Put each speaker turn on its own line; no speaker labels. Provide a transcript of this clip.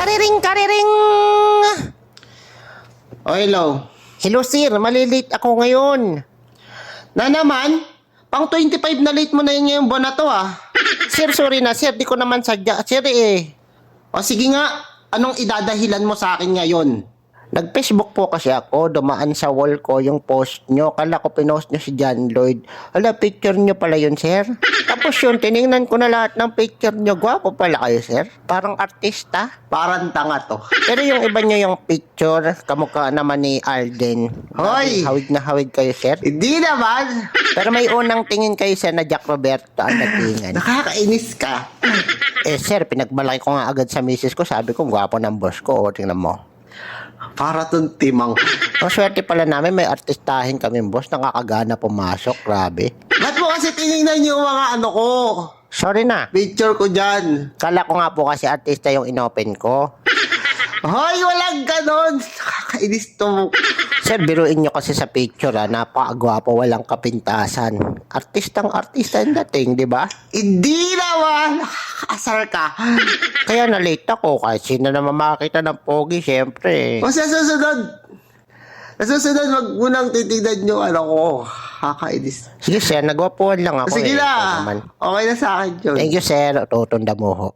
Kariring, kariring!
Oh, hello.
Hello sir, malilate ako ngayon.
Na naman? Pang 25 na late mo na yun ngayong buwan na to ah.
Sir, sorry na sir, di ko naman sadya. Sir eh,
O sige nga, anong idadahilan mo sa akin ngayon?
nag-Facebook po kasi ako, dumaan sa wall ko yung post nyo. Kala ko pinost nyo si John Lloyd. Hala, picture nyo pala yun, sir. Tapos yun, tinignan ko na lahat ng picture nyo. Gwapo pala kayo, sir. Parang artista.
Parang tanga to.
Pero yung iba nyo yung picture, kamukha naman ni Alden.
Hoy!
Hawig na hawig kayo, sir.
Hindi naman.
Pero may unang tingin kayo, sir, na Jack Roberto ang datingan.
Nakakainis ka.
Eh, sir, pinagbalaki ko nga agad sa misis ko. Sabi ko, gwapo ng boss ko. O, tingnan mo.
Para tong timang.
Ang swerte pala namin, may artistahin kami, boss. Nakakagana pumasok. Grabe.
Ba't mo kasi tinignan yung mga ano ko?
Sorry na.
Picture ko dyan.
Kala ko nga po kasi artista yung inopen ko.
Hoy, walang ganon. Nakakainis to.
Sir, biruin nyo kasi sa picture, napakagwapo, walang kapintasan. Artistang artista yung dating, di ba?
Hindi naman. Nakakasar ka.
Kaya na-late ako kasi sino naman makakita ng pogi, syempre.
O sa susunod. Sa susunod, wag mo nang titignan yung ano ko. Nakakainis.
Sige, sir, nagwapuan lang ako.
Sige
Ito
na.
naman.
Okay na sa akin yun.
Thank you, sir. Tutunda mo ho.